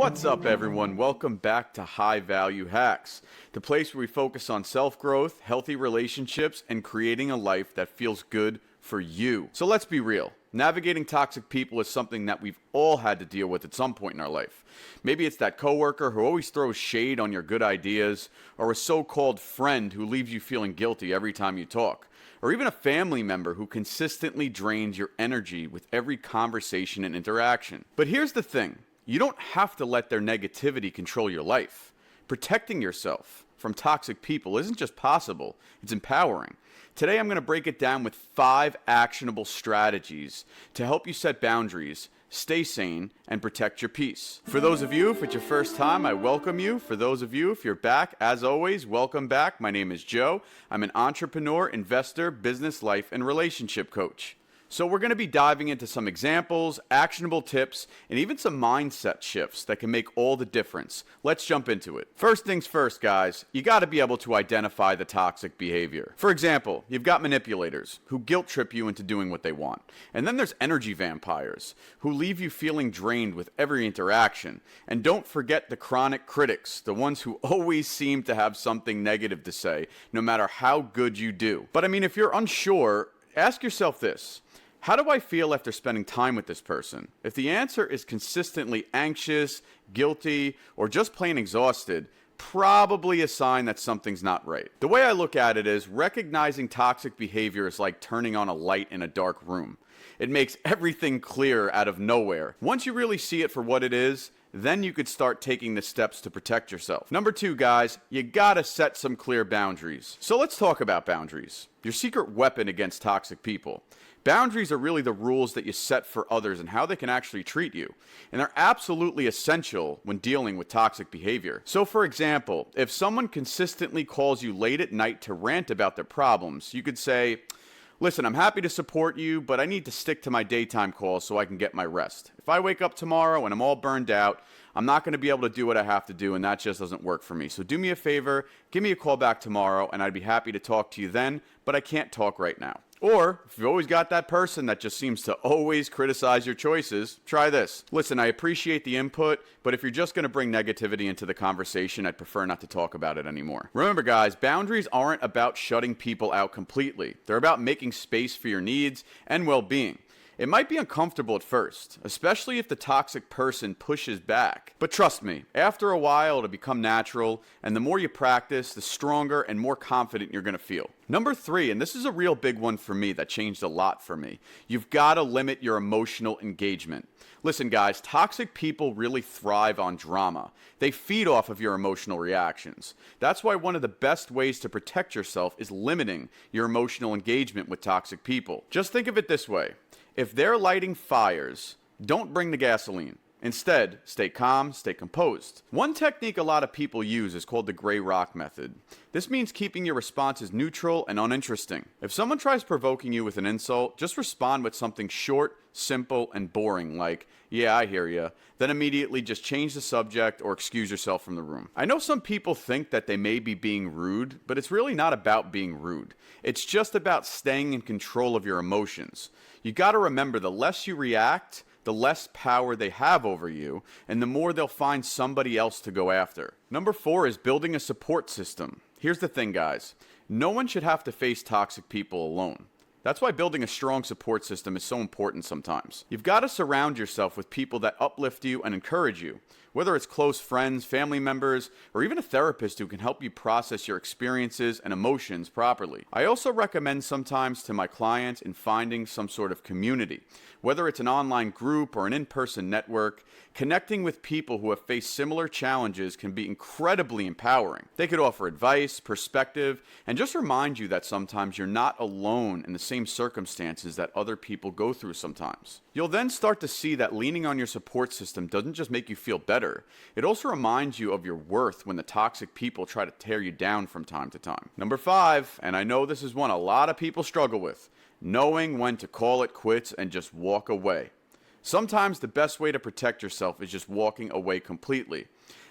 What's up, everyone? Welcome back to High Value Hacks, the place where we focus on self-growth, healthy relationships, and creating a life that feels good for you. So let's be real. Navigating toxic people is something that we've all had to deal with at some point in our life. Maybe it's that coworker who always throws shade on your good ideas, or a so-called friend who leaves you feeling guilty every time you talk, or even a family member who consistently drains your energy with every conversation and interaction. But here's the thing. You don't have to let their negativity control your life. Protecting yourself from toxic people isn't just possible, it's empowering. Today I'm going to break it down with 5 actionable strategies to help you set boundaries, stay sane, and protect your peace. For those of you, if it's your first time, I welcome you. For those of you, if you're back, as always, welcome back. My name is Joe. I'm an entrepreneur, investor, business, life, and relationship coach. So we're going to be diving into some examples, actionable tips, and even some mindset shifts that can make all the difference. Let's jump into it. First things first, guys, you got to be able to identify the toxic behavior. For example, you've got manipulators who guilt trip you into doing what they want. And then there's energy vampires who leave you feeling drained with every interaction. And don't forget the chronic critics, the ones who always seem to have something negative to say, no matter how good you do. But I mean, if you're unsure, ask yourself this. How do I feel after spending time with this person? If the answer is consistently anxious, guilty, or just plain exhausted, probably a sign that something's not right. The way I look at it is recognizing toxic behavior is like turning on a light in a dark room. It makes everything clear out of nowhere. Once you really see it for what it is, then you could start taking the steps to protect yourself. Number 2, guys, you gotta set some clear boundaries. So let's talk about boundaries. Your secret weapon against toxic people. Boundaries are really the rules that you set for others and how they can actually treat you. And they're absolutely essential when dealing with toxic behavior. So for example, if someone consistently calls you late at night to rant about their problems, you could say, listen, I'm happy to support you, but I need to stick to my daytime calls so I can get my rest. If I wake up tomorrow and I'm all burned out, I'm not going to be able to do what I have to do, and that just doesn't work for me. So do me a favor, give me a call back tomorrow, and I'd be happy to talk to you then, but I can't talk right now. Or, if you've always got that person that just seems to always criticize your choices, try this. Listen, I appreciate the input, but if you're just going to bring negativity into the conversation, I'd prefer not to talk about it anymore. Remember, guys, boundaries aren't about shutting people out completely. They're about making space for your needs and well-being. It might be uncomfortable at first, especially if the toxic person pushes back. But trust me, after a while it'll become natural, and the more you practice, the stronger and more confident you're going to feel. Number 3, and this is a real big one for me that changed a lot for me, you've got to limit your emotional engagement. Listen, guys, toxic people really thrive on drama. They feed off of your emotional reactions. That's why one of the best ways to protect yourself is limiting your emotional engagement with toxic people. Just think of it this way. If they're lighting fires, don't bring the gasoline. Instead, stay calm, stay composed. One technique a lot of people use is called the gray rock method. This means keeping your responses neutral and uninteresting. If someone tries provoking you with an insult, just respond with something short, simple, and boring like, yeah, I hear ya. Then immediately just change the subject or excuse yourself from the room. I know some people think that they may be being rude, but it's really not about being rude. It's just about staying in control of your emotions. You gotta remember, the less you react, the less power they have over you, and the more they'll find somebody else to go after. Number 4 is building a support system. Here's the thing, guys. No one should have to face toxic people alone. That's why building a strong support system is so important sometimes. You've got to surround yourself with people that uplift you and encourage you, whether it's close friends, family members, or even a therapist who can help you process your experiences and emotions properly. I also recommend sometimes to my clients in finding some sort of community, whether it's an online group or an in-person network. Connecting with people who have faced similar challenges can be incredibly empowering. They could offer advice, perspective, and just remind you that sometimes you're not alone in the same circumstances that other people go through sometimes. You'll then start to see that leaning on your support system doesn't just make you feel better, it also reminds you of your worth when the toxic people try to tear you down from time to time. Number 5, and I know this is one a lot of people struggle with, knowing when to call it quits and just walk away. Sometimes the best way to protect yourself is just walking away completely.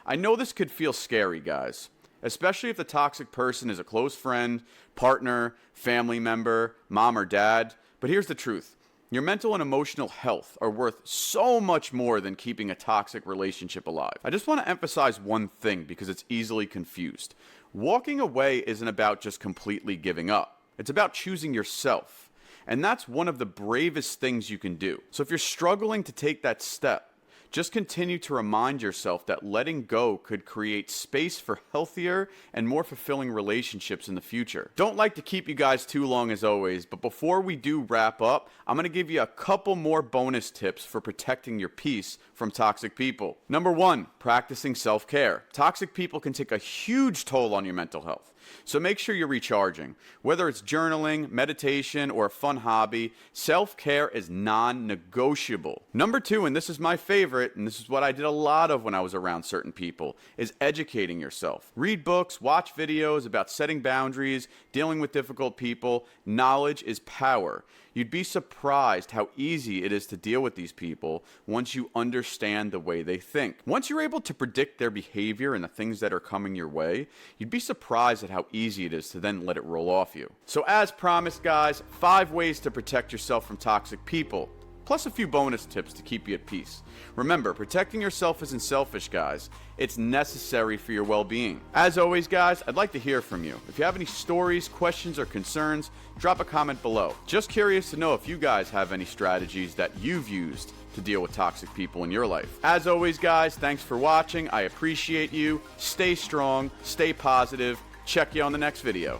I know this could feel scary, guys, especially if the toxic person is a close friend, partner, family member, mom or dad. But here's the truth. Your mental and emotional health are worth so much more than keeping a toxic relationship alive. I just want to emphasize one thing because it's easily confused. Walking away isn't about just completely giving up. It's about choosing yourself. And that's one of the bravest things you can do. So if you're struggling to take that step, just continue to remind yourself that letting go could create space for healthier and more fulfilling relationships in the future. Don't like to keep you guys too long as always, but before we do wrap up, I'm going to give you a couple more bonus tips for protecting your peace from toxic people. Number 1, practicing self-care. Toxic people can take a huge toll on your mental health. So make sure you're recharging. Whether it's journaling, meditation, or a fun hobby, self-care is non-negotiable. Number 2, and this is my favorite, and this is what I did a lot of when I was around certain people, is educating yourself. Read books, watch videos about setting boundaries, dealing with difficult people. Knowledge is power. You'd be surprised how easy it is to deal with these people once you understand the way they think. Once you're able to predict their behavior and the things that are coming your way, you'd be surprised at how easy it is to then let it roll off you. So as promised, guys, 5 ways to protect yourself from toxic people, plus a few bonus tips to keep you at peace. Remember, protecting yourself isn't selfish, guys. It's necessary for your well-being. As always, guys, I'd like to hear from you. If you have any stories, questions, or concerns, drop a comment below. Just curious to know if you guys have any strategies that you've used to deal with toxic people in your life. As always, guys, thanks for watching. I appreciate you. Stay strong, stay positive. Check you on the next video.